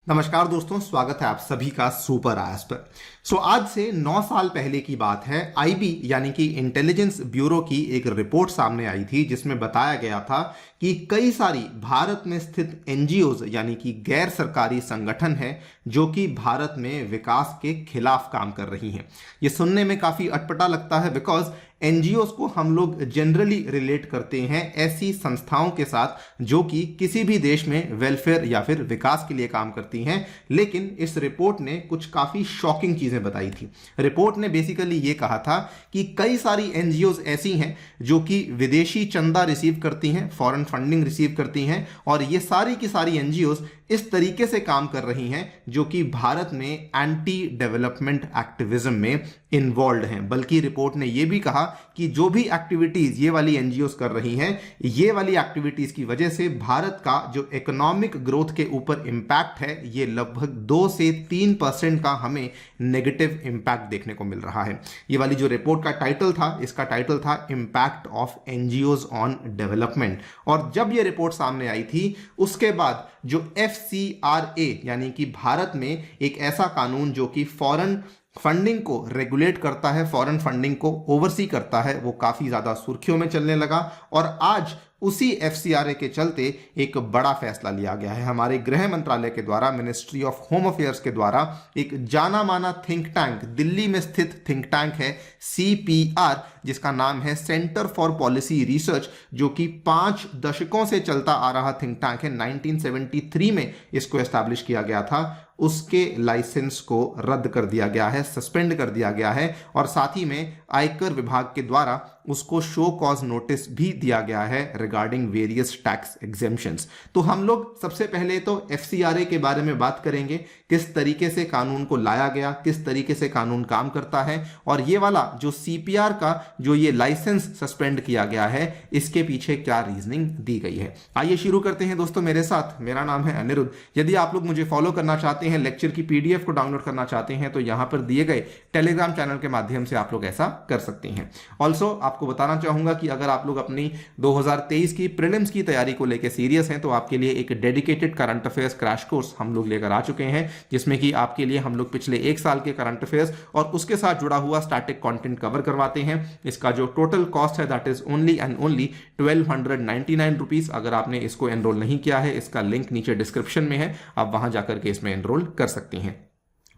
नमस्कार दोस्तों, स्वागत है आप सभी का सुपर आयास पर। आज से 9 साल पहले की बात है। आईबी यानी कि इंटेलिजेंस ब्यूरो की एक रिपोर्ट सामने आई थी जिसमें बताया गया था कि कई सारी भारत में स्थित एनजीओज यानी कि गैर सरकारी संगठन है जो कि भारत में विकास के खिलाफ काम कर रही हैं। ये सुनने में काफी अटपटा लगता है बिकॉज एनजीओज को हम लोग जनरली रिलेट करते हैं ऐसी संस्थाओं के साथ जो कि किसी भी देश में वेलफेयर या फिर विकास के लिए काम करती हैं। लेकिन इस रिपोर्ट ने कुछ काफी शॉकिंग चीजें बताई थी। रिपोर्ट ने बेसिकली ये कहा था कि कई सारी एनजीओज ऐसी हैं जो कि विदेशी चंदा रिसीव करती हैं, फॉरेन फंडिंग रिसीव करती हैं, और ये सारी की सारी एनजीओज इस तरीके से काम कर रही हैं जो कि भारत में एंटी डेवलपमेंट एक्टिविज्म में इन्वॉल्व हैं। बल्कि रिपोर्ट ने यह भी कहा कि जो भी एक्टिविटीज ये वाली एनजीओज कर रही हैं, ये वाली एक्टिविटीज की वजह से भारत का जो इकोनॉमिक ग्रोथ के ऊपर इंपैक्ट है ये लगभग 2 से 3% का हमें नेगेटिव इंपैक्ट देखने को मिल रहा है। ये वाली जो रिपोर्ट का टाइटल था, इसका टाइटल था impact of NGOs on development. और जब ये रिपोर्ट सामने आई थी उसके बाद जो FCRA यानी कि भारत में एक ऐसा कानून जो कि फॉरेन फंडिंग को रेगुलेट करता है, फॉरेन फंडिंग को ओवरसी करता है, वो काफी ज्यादा सुर्खियों में चलने लगा। और आज उसी FCRA के चलते एक बड़ा फैसला लिया गया है। हमारे गृह मंत्रालय के द्वारा, मिनिस्ट्री ऑफ होम अफेयर्स के द्वारा एक जाना माना थिंक टैंक, दिल्ली में स्थित थिंक टैंक है CPR, जिसका नाम है सेंटर फॉर पॉलिसी रिसर्च, जो कि 5 दशकों से चलता आ रहा थिंक टैंक है। 1973 में इसको एस्टैब्लिश किया गया था। उसके लाइसेंस को रद्द कर दिया गया है, सस्पेंड कर दिया गया है, और साथ ही में आयकर विभाग के द्वारा उसको शो कॉज नोटिस भी दिया गया है रिगार्डिंग वेरियस टैक्स एग्जेम्पशंस। तो हम लोग सबसे पहले तो FCRA के बारे में बात करेंगे, किस तरीके से कानून को लाया गया, किस तरीके से कानून काम करता है, और ये वाला जो CPR का जो ये लाइसेंस सस्पेंड किया गया है इसके पीछे क्या रीजनिंग दी गई है। आइए शुरू करते हैं दोस्तों मेरे साथ। मेरा नाम है अनिरुद्ध। यदि आप लोग मुझे फॉलो करना चाहते हैं, लेक्चर की PDF को डाउनलोड करना चाहते हैं, तो यहां पर दिए गए टेलीग्राम चैनल के माध्यम से आप लोग ऐसा कर सकते हैं। ऑल्सो आपको बताना चाहूंगा कि अगर आप लोग अपनी 2023 की प्रीलिम्स की तैयारी को लेकर सीरियस हैं तो आपके लिए एक dedicated current affairs crash course हम लोग लेकर आ चुके हैं, जिसमें कि आपके लिए हम लोग पिछले 1 साल के करंट अफेयर्स और उसके साथ जुड़ा हुआ स्टैटिक कंटेंट कवर करवाते हैं। इसका जो टोटल कॉस्ट है that is only and only 1299 rupees. अगर आपने इसको एनरोल नहीं किया है, इसका लिंक नीचे डिस्क्रिप्शन में है, आप वहां जाकर के इसमें एनरोल कर सकते हैं।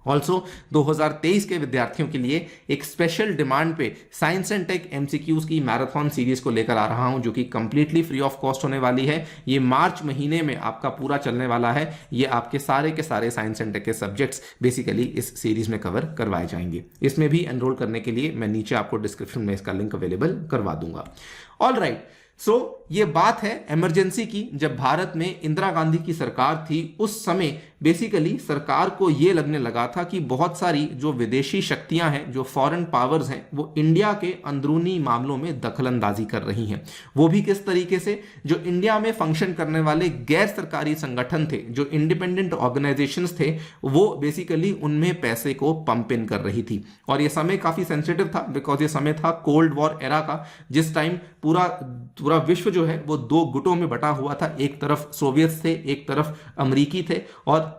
ऑल्सो 2023 के विद्यार्थियों के लिए एक स्पेशल डिमांड पे साइंस एंड टेक MCQs की मैराथन सीरीज को लेकर आ रहा हूं, जो कि कंप्लीटली फ्री ऑफ कॉस्ट होने वाली है। ये मार्च महीने में आपका पूरा चलने वाला है। ये आपके सारे के सारे साइंस एंड टेक के सब्जेक्ट्स बेसिकली इस सीरीज में कवर करवाए जाएंगे। इसमें भी एनरोल करने के लिए मैं नीचे आपको डिस्क्रिप्शन में इसका लिंक अवेलेबल करवा दूंगा। ऑल राइट, ये बात है इमरजेंसी की। जब भारत में इंदिरा गांधी की सरकार थी उस समय बेसिकली सरकार को यह लगने लगा था कि बहुत सारी जो विदेशी शक्तियां हैं, जो फॉरेन पावर्स हैं, वो इंडिया के अंदरूनी मामलों में दखलंदाजी कर रही हैं। वो भी किस तरीके से? जो इंडिया में फंक्शन करने वाले गैर सरकारी संगठन थे, जो इंडिपेंडेंट ऑर्गेनाइजेशंस थे, वो बेसिकली उनमें पैसे को पंप इन कर रही थी। और यह समय काफी सेंसिटिव था बिकॉज ये समय था कोल्ड वॉर एरा का, जिस टाइम पूरा विश्व जो है वो 2 गुटों में बटा हुआ था। एक तरफ सोवियत थे, एक तरफ अमेरिकी थे, और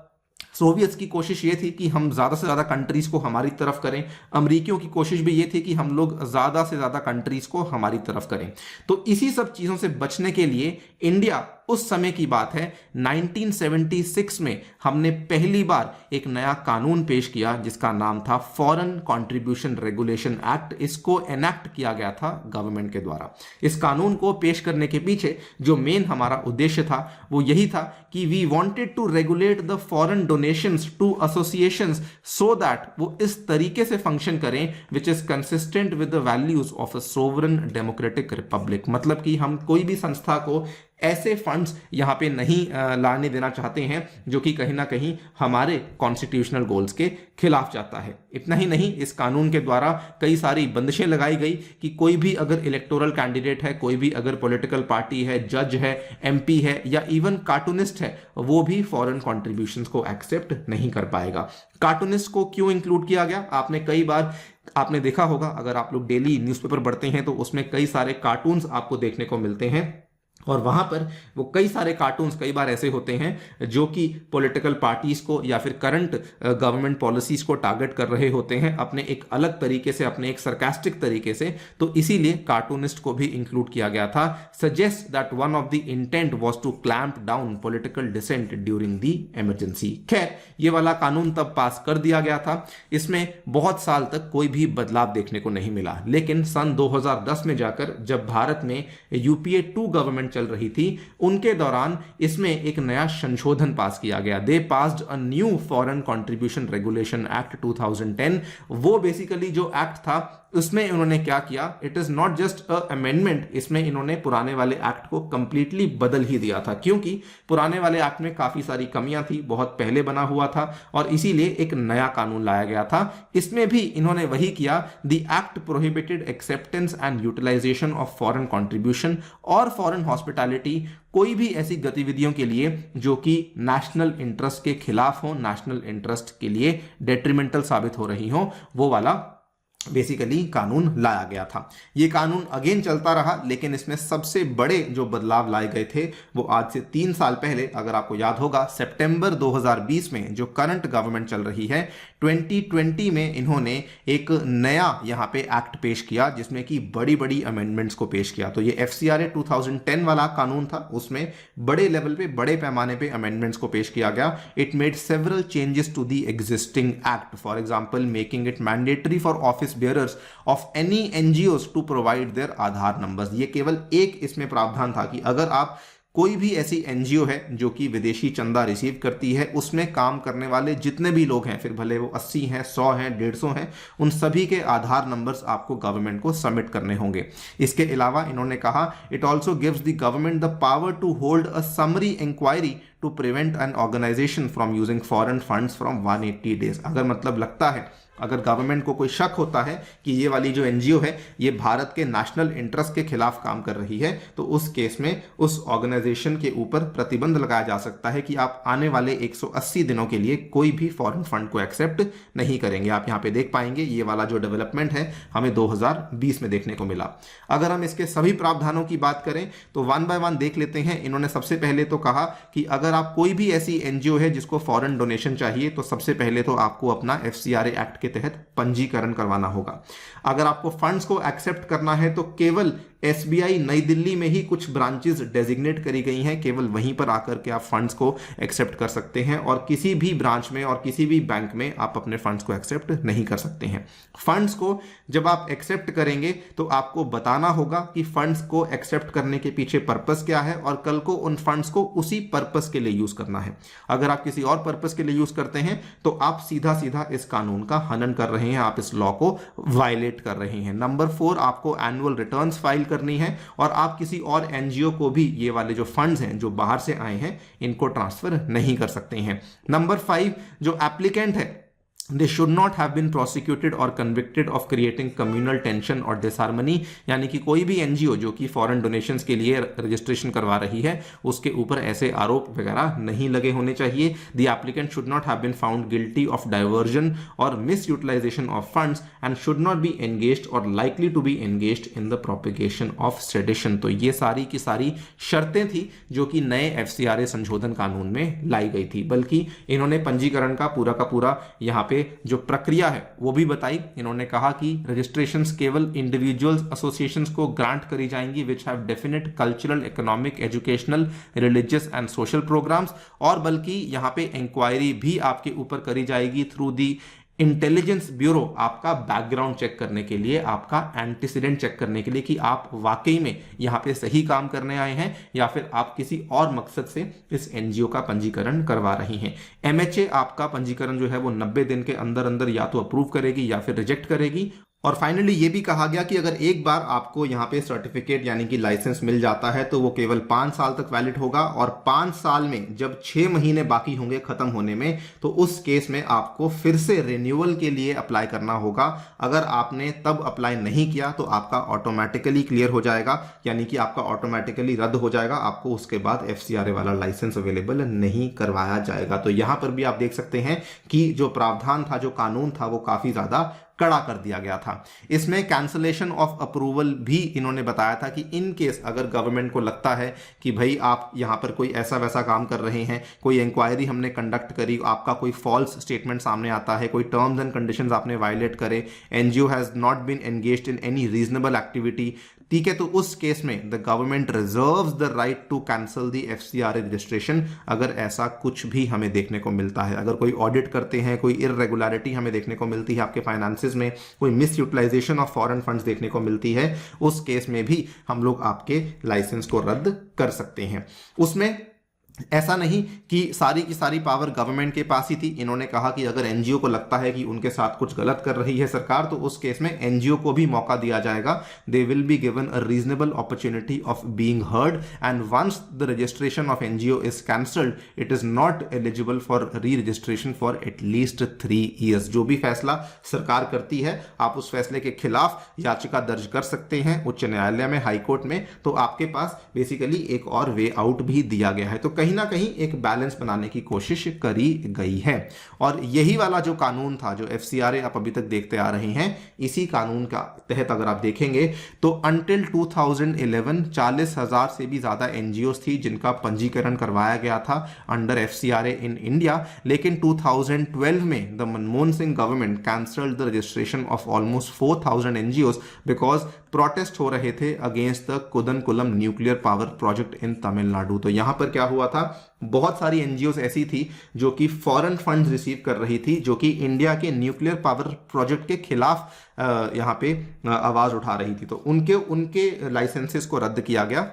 सोवियत्स की कोशिश ये थी कि हम ज्यादा से ज्यादा कंट्रीज को हमारी तरफ करें। अमेरिकियों की कोशिश भी ये थी कि हम लोग ज्यादा से ज्यादा कंट्रीज को हमारी तरफ करें। तो इसी सब चीजों से बचने के लिए इंडिया, उस समय की बात है 1976 में, हमने पहली बार एक नया कानून पेश किया जिसका नाम था फॉरेन कंट्रीब्यूशन रेगुलेशन एक्ट। इसको एनैक्ट किया गया था गवर्नमेंट के द्वारा। इस कानून को पेश करने के पीछे जो मेन हमारा उद्देश्य था वो यही था कि we wanted to regulate the foreign donations to associations so that वो इस तरीके से फंक्शन करें which is consistent with the values of a sovereign democratic republic. मतलब कि हम कोई भी संस्था को ऐसे फंड्स यहां पे नहीं लाने देना चाहते हैं जो कि कहीं ना कहीं हमारे कॉन्स्टिट्यूशनल गोल्स के खिलाफ जाता है। इतना ही नहीं, इस कानून के द्वारा कई सारी बंदिशें लगाई गई कि कोई भी अगर इलेक्टोरल कैंडिडेट है, कोई भी अगर पॉलिटिकल पार्टी है, जज है, MP है, या इवन कार्टूनिस्ट है, वो भी फॉरेन कॉन्ट्रीब्यूशंस को एक्सेप्ट नहीं कर पाएगा। कार्टूनिस्ट को क्यों इंक्लूड किया गया? आपने कई बार आपने देखा होगा, अगर आप लोग डेली न्यूज़पेपर पढ़ते हैं तो उसमें कई सारे कार्टून्स आपको देखने को मिलते हैं और वहां पर वो कई सारे कार्टून्स कई बार ऐसे होते हैं जो कि पॉलिटिकल पार्टीज को या फिर करंट गवर्नमेंट पॉलिसीज को टारगेट कर रहे होते हैं अपने एक अलग तरीके से, अपने एक सरकास्टिक तरीके से। तो इसीलिए कार्टूनिस्ट को भी इंक्लूड किया गया था। Suggest that one of the intent was to clamp down political dissent during the emergency. खैर, ये वाला कानून तब पास कर दिया गया था। इसमें बहुत साल तक कोई भी बदलाव देखने को नहीं मिला, लेकिन सन 2010 में जाकर जब भारत में यूपीए 2 गवर्नमेंट चल रही थी, उनके दौरान इसमें एक नया संशोधन पास किया गया। They passed a new foreign contribution regulation act 2010। वो बेसिकली जो एक्ट था उसमें इन्होंने क्या किया, it is not just a amendment, इसमें इन्होंने पुराने वाले एक्ट को कंप्लीटली बदल ही दिया था, क्योंकि पुराने वाले एक्ट में काफी सारी कमियां थी, बहुत पहले बना हुआ था और इसीलिए एक नया कानून लाया गया था। इसमें भी इन्होंने वही किया। The act prohibited acceptance and utilisation of foreign contribution और फॉरेन हॉस्पिटैलिटी, कोई भी ऐसी गतिविधियों के लिए जो कि नेशनल इंटरेस्ट के खिलाफ हो, नेशनल इंटरेस्ट के लिए डेट्रीमेंटल साबित हो रही हो, वो वाला बेसिकली कानून लाया गया था। ये कानून अगेन चलता रहा, लेकिन इसमें सबसे बड़े जो बदलाव लाए गए थे वो आज से 3 साल पहले, अगर आपको याद होगा, सितंबर 2020 में जो करंट गवर्नमेंट चल रही है 2020 में इन्होंने एक नया यहाँ पे एक्ट पेश किया जिसमें कि बड़ी बड़ी अमेंडमेंट्स को पेश किया। तो ये FCRA 2010 वाला कानून था, उसमें बड़े लेवल पे, बड़े पैमाने पे अमेंडमेंट्स को पेश किया गया। It made several changes to the existing act, for example making it mandatory for office bearers of any NGOs to provide their Aadhaar numbers. ये केवल एक इसमें प्रावधान था कि अगर आप कोई भी ऐसी एनजीओ है जो कि विदेशी चंदा रिसीव करती है, उसमें काम करने वाले जितने भी लोग हैं, फिर भले वो 80 हैं, 100 हैं, 150 हैं, उन सभी के आधार नंबर्स आपको गवर्नमेंट को सबमिट करने होंगे। इसके अलावा इन्होंने कहा it also gives the government the power to hold a summary inquiry to prevent an organisation from using foreign funds from 180 days. अगर मतलब लगता है, अगर गवर्नमेंट को कोई शक होता है कि ये वाली जो एनजीओ है ये भारत के नेशनल इंटरेस्ट के खिलाफ काम कर रही है, तो उस केस में उस ऑर्गेनाइजेशन के ऊपर प्रतिबंध लगाया जा सकता है कि आप आने वाले 180 दिनों के लिए कोई भी फॉरेन फंड को एक्सेप्ट नहीं करेंगे। आप यहाँ पे देख पाएंगे ये वाला जो डेवलपमेंट है हमें 2020 में देखने को मिला। अगर हम इसके सभी प्रावधानों की बात करें तो 1 बाय 1 देख लेते हैं। इन्होंने सबसे पहले तो कहा कि अगर आप कोई भी ऐसी एनजीओ है जिसको फॉरेन डोनेशन चाहिए, तो सबसे पहले तो आपको अपना FCRA एक्ट के तहत पंजीकरण करवाना होगा। अगर आपको फंड्स को एक्सेप्ट करना है तो केवल SBI नई दिल्ली में ही कुछ ब्रांचेस डेजिग्नेट करी गई हैं, केवल वहीं पर आकर के आप फंड्स को एक्सेप्ट कर सकते हैं और किसी भी ब्रांच में और किसी भी बैंक में आप अपने फंड्स को एक्सेप्ट नहीं कर सकते हैं। फंड्स को जब आप एक्सेप्ट करेंगे तो आपको बताना होगा कि फंड्स को एक्सेप्ट करने के पीछे पर्पस क्या है और कल को उन फंड्स को उसी पर्पस के लिए यूज करना है। अगर आप किसी और पर्पस के लिए यूज करते हैं तो आप सीधा सीधा इस कानून का हनन कर रहे हैं, आप इस लॉ को वायलेट कर रहे हैं। नंबर 4, आपको एनुअल रिटर्न्स फाइल करनी है और आप किसी और एनजीओ को भी ये वाले जो फंड्स हैं जो बाहर से आए हैं इनको ट्रांसफर नहीं कर सकते हैं। नंबर 5, जो एप्लीकेंट है they should not have been prosecuted or convicted of creating communal tension or disharmony, यानी कि कोई भी एनजीओ जो कि फॉरेन डोनेशंस के लिए रजिस्ट्रेशन करवा रही है उसके ऊपर ऐसे आरोप वगैरह नहीं लगे होने चाहिए। the applicant should not have been found guilty of diversion or misutilization of funds and should not be engaged or likely to be engaged in the propagation of sedition। तो ये सारी की सारी शर्तें थी जो कि नए FCRA संशोधन कानून में लाई गई थी। बल्कि इन्होंने पंजीकरण का पूरा यहाँ पे जो प्रक्रिया है वो भी बताई। इन्होंने कहा कि रजिस्ट्रेशंस केवल इंडिविजुअल्स एसोसिएशंस को ग्रांट करी जाएंगी which have definite cultural, economic, educational, religious and social programmes, और बल्कि यहां पे इंक्वायरी भी आपके ऊपर करी जाएगी थ्रू दी इंटेलिजेंस ब्यूरो, आपका बैकग्राउंड चेक करने के लिए, आपका एंटीसीडेंट चेक करने के लिए कि आप वाकई में यहां पे सही काम करने आए हैं या फिर आप किसी और मकसद से इस एनजीओ का पंजीकरण करवा रही हैं। MHA आपका पंजीकरण जो है वो 90 दिन के अंदर अंदर या तो अप्रूव करेगी या फिर रिजेक्ट करेगी। और फाइनली ये भी कहा गया कि अगर एक बार आपको यहाँ पे सर्टिफिकेट यानी कि लाइसेंस मिल जाता है तो वो केवल 5 साल तक वैलिड होगा और 5 साल में जब 6 महीने बाकी होंगे खत्म होने में तो उस केस में आपको फिर से रिन्यूअल के लिए अप्लाई करना होगा। अगर आपने तब अप्लाई नहीं किया तो आपका ऑटोमेटिकली क्लियर हो जाएगा, यानी कि आपका ऑटोमेटिकली रद्द हो जाएगा, आपको उसके बाद FCRA वाला लाइसेंस अवेलेबल नहीं करवाया जाएगा। तो यहाँ पर भी आप देख सकते हैं कि जो प्रावधान था, जो कानून था, वो काफी ज्यादा कड़ा कर दिया गया था। इसमें कैंसलेशन ऑफ अप्रूवल भी इन्होंने बताया था कि इन केस अगर गवर्नमेंट को लगता है कि भाई आप यहां पर कोई ऐसा वैसा काम कर रहे हैं, कोई इंक्वायरी हमने कंडक्ट करी, आपका कोई फॉल्स स्टेटमेंट सामने आता है, कोई टर्म्स एंड कंडीशंस आपने वायलेट करे, NGO has not been engaged in any reasonable activity, ठीक है, तो उस केस में the government reserves the right to cancel the FCRA registration. अगर ऐसा कुछ भी हमें देखने को मिलता है, अगर कोई ऑडिट करते हैं, कोई इररेगुलरिटी हमें देखने को मिलती है आपके फाइनेंसेस में, कोई misutilisation of foreign funds देखने को मिलती है, उस केस में भी हम लोग आपके लाइसेंस को रद्द कर सकते हैं। उसमें ऐसा नहीं कि सारी की सारी पावर गवर्नमेंट के पास ही थी। इन्होंने कहा कि अगर एनजीओ को लगता है कि उनके साथ कुछ गलत कर रही है सरकार, तो उस केस में एनजीओ को भी मौका दिया जाएगा। They will be given a reasonable opportunity of being heard and once the registration of NGO is cancelled it is not eligible for re registration for at least 3 years. जो भी फैसला सरकार करती है, आप उस फैसले के खिलाफ याचिका दर्ज कर सकते हैं उच्च न्यायालय में, हाईकोर्ट में, तो आपके पास बेसिकली एक और वे आउट भी दिया गया है। तो कहीं ना कहीं एक बैलेंस बनाने की कोशिश करी गई है। और यही वाला जो कानून था, जो एफसीआरए आप अभी तक देखते आ रहे हैं, इसी कानून का तहत अगर आप देखेंगे तो अंटिल 2011 40,000 से भी ज्यादा एनजीओ थी जिनका पंजीकरण करवाया गया था अंडर एफसीआरए इन इंडिया। लेकिन 2012 में the Manmohan Singh government cancelled the registration of almost 4,000 NGO because protest हो रहे थे against the Kudankulam nuclear power project in Tamil Nadu. तो यहां पर क्या हुआ था, बहुत सारी एनजीओ ऐसी थी जो कि फॉरेन फंड्स रिसीव कर रही थी, जो कि इंडिया के न्यूक्लियर पावर प्रोजेक्ट के खिलाफ यहां पे आवाज उठा रही थी। तो उनके लाइसेंसेस को रद्द किया गया।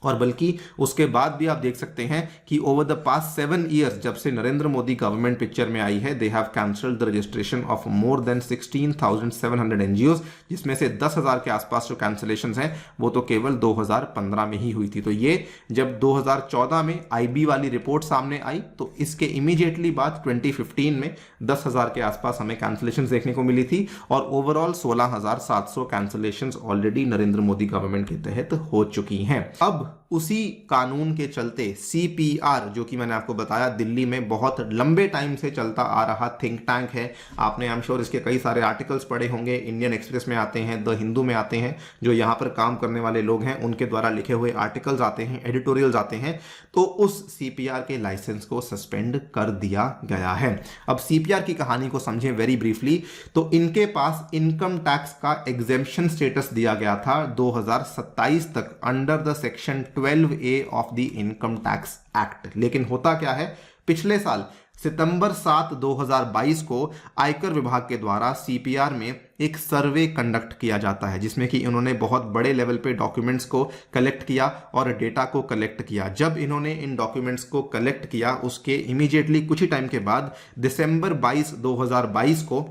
और बल्कि उसके बाद भी आप देख सकते हैं कि ओवर द पास्ट 7 ईयर्स, जब से नरेंद्र मोदी गवर्नमेंट पिक्चर में आई है, they have cancelled the registration of more than 16,700 NGO, जिसमें से 10,000 के आसपास जो कैंसलेशंस हैं वो तो केवल 2015 में ही हुई थी। तो ये जब 2014 में आईबी वाली रिपोर्ट सामने आई, तो इसके इमीडिएटली बाद 2015 में 10,000 के आसपास हमें कैंसलेशंस देखने को मिली थी और overall 16,700 cancellations already Narendra Modi government के तहत हो चुकी हैं। अब उसी कानून के चलते सीपीआर, जो कि मैंने आपको बताया दिल्ली में बहुत लंबे टाइम से चलता आ रहा थिंक टैंक है, आपने आई एम श्योर इसके कई सारे आर्टिकल्स पढ़े होंगे, इंडियन एक्सप्रेस में आते हैं, द हिंदू में आते हैं, जो यहाँ पर काम करने वाले लोग हैं उनके द्वारा लिखे हुए आर्टिकल्स आते हैं, एडिटोरियल्स आते हैं। तो उस सीपीआर के लाइसेंस को सस्पेंड कर दिया गया है। अब सीपीआर की कहानी को समझें वेरी ब्रीफली, तो इनके पास इनकम टैक्स का एग्जेम्पशन स्टेटस दिया गया था 2027 तक under the section 12A of the income tax act. लेकिन होता क्या है, पिछले साल सितंबर 7, 2022 को आयकर विभाग के द्वारा सीपीआर में एक सर्वे कंडक्ट किया जाता है, जिसमें कि इन्होंने बहुत बड़े लेवल पे डॉक्यूमेंट्स को कलेक्ट किया और डेटा को कलेक्ट किया। जब इन्होंने इन डॉक्यूमेंट्स को कलेक्ट किया, उसके इमीडिएटली कुछ ही टाइम के बाद दिसंबर 22, 2022 को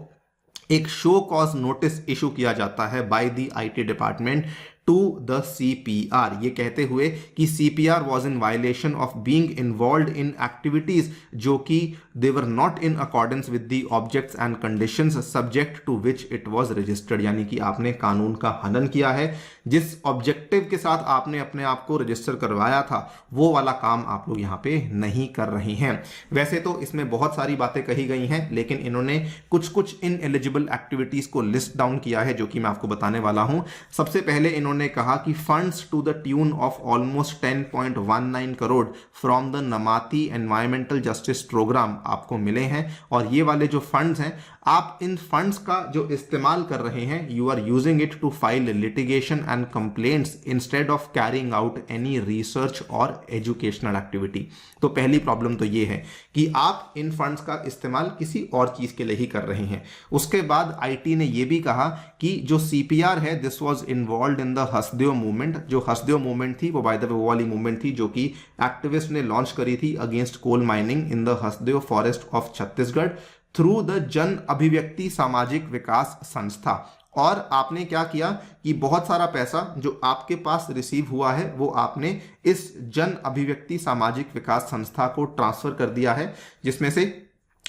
एक शो कॉज नोटिस इशू किया जाता है by the IT department to the CPR, ये कहते हुए कि CPR was in violation of being involved in activities जो कि they were not in accordance with the objects and conditions subject to which it was registered. यानी कि आपने कानून का हनन किया है, जिस ऑब्जेक्टिव के साथ आपने अपने आप को रजिस्टर करवाया था वो वाला काम आप लोग यहाँ पे नहीं कर रहे हैं। वैसे तो इसमें बहुत सारी बातें कही गई हैं, लेकिन इन्होंने कुछ कुछ इन एलिजिबल एक्टिविटीज को लिस्ट डाउन किया है, जो कि मैं आपको बताने वाला हूं। सबसे पहले इन्होंने कहा कि funds to the tune of almost 10.19 crore from the Namati environmental justice programme आपको मिले हैं। और ये वाले जो फंड्स हैं, आप इन फंड्स का जो इस्तेमाल कर रहे हैं, you are using it to file litigation and complaints instead of carrying out any research और एजुकेशनल एक्टिविटी। तो पहली प्रॉब्लम तो ये है कि आप इन फंड्स का इस्तेमाल किसी और चीज के लिए ही कर रहे हैं। उसके बाद आईटी ने यह भी कहा कि जो सीपीआर है, this was involved in the Hasdeo movement. जो हसदेव मूवमेंट थी वो बाय द वे वो वाली मूवमेंट थी जो कि एक्टिविस्ट ने लॉन्च करी थी against coal mining in the Hasdeo forest of Chhattisgarh through the Jan Abhivyakti सामाजिक विकास संस्था। और आपने क्या किया कि बहुत सारा पैसा जो आपके पास रिसीव हुआ है वो आपने इस जन अभिव्यक्ति सामाजिक विकास संस्था को ट्रांसफर कर दिया है, जिसमें से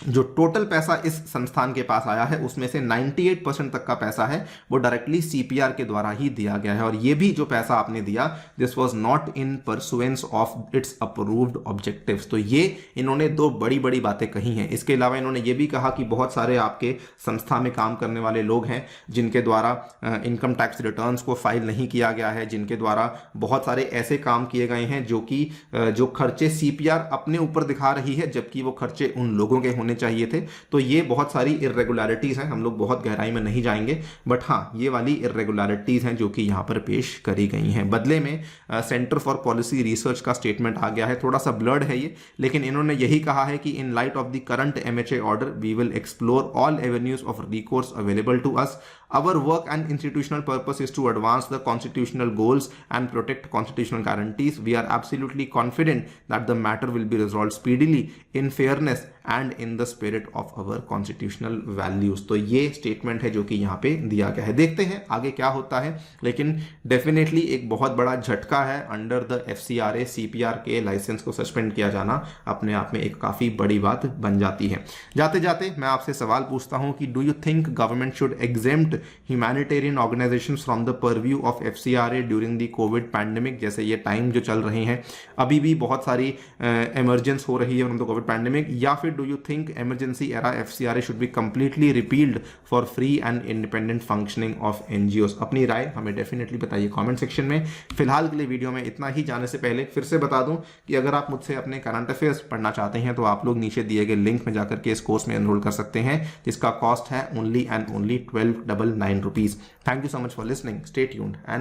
जो टोटल पैसा इस संस्थान के पास आया है उसमें से 98% तक का पैसा है वो डायरेक्टली सीपीआर के द्वारा ही दिया गया है। और ये भी जो पैसा आपने दिया, this was not in pursuance of its approved objectives. तो ये इन्होंने दो बड़ी बड़ी बातें कही हैं। इसके अलावा इन्होंने ये भी कहा कि बहुत सारे आपके संस्था में काम करने वाले लोग हैं जिनके द्वारा इनकम टैक्स रिटर्न्स को फाइल नहीं किया गया है, जिनके द्वारा बहुत सारे ऐसे काम किए गए हैं जो कि जो खर्चे सीपीआर अपने ऊपर दिखा रही है जबकि वो खर्चे उन लोगों के होने चाहिए थे। तो ये बहुत सारी इर्रेगुलरिटीज हैं, हम लोग बहुत गहराई में नहीं जाएंगे, बट हाँ ये वाली इर्रेगुलरिटीज हैं जो कि यहां पर पेश करी गई हैं। बदले में सेंटर फॉर पॉलिसी रिसर्च का स्टेटमेंट आ गया है, थोड़ा सा ब्लर्ड है ये, लेकिन इन्होंने यही कहा है कि in light of the current MHA order we will explore all avenues of recourse available to us. Our work and institutional purpose is to advance the constitutional goals and protect constitutional guarantees. We are absolutely confident that the matter will be resolved speedily, in fairness and in the spirit of our constitutional values. तो ये statement है जो कि यहाँ पे दिया गया है। देखते हैं आगे क्या होता है, लेकिन डेफिनेटली एक बहुत बड़ा झटका है। अंडर द एफसीआरए सीपीआर के लाइसेंस को सस्पेंड किया जाना अपने आप में एक काफी बड़ी बात बन जाती है। जाते जाते मैं आपसे सवाल पूछता हूं कि do you think government should exempt humanitarian organisations from the purview of FCRA during the Covid pandemic? जैसे ये टाइम जो चल रहे हैं, अभी भी बहुत सारी इमरजेंस हो रही है फ्रॉम द कोविड पैंडेमिक, या फिर do you think emergency era FCRA should be completely repealed for free and independent functioning of NGOs? अपनी राय हमें डेफिनेटली बताइए कमेंट सेक्शन में। फिलहाल के लिए वीडियो में इतना ही। जाने से पहले फिर से बता दूं कि अगर आप मुझसे अपने करंट अफेयर्स पढ़ना चाहते हैं तो आप लोग नीचे दिए गए लिंक में जाकर के इस कोर्स में एनरोल कर सकते हैं, जिसका कॉस्ट है only and only 1299 rupees. Thank you so much for listening, stay tuned and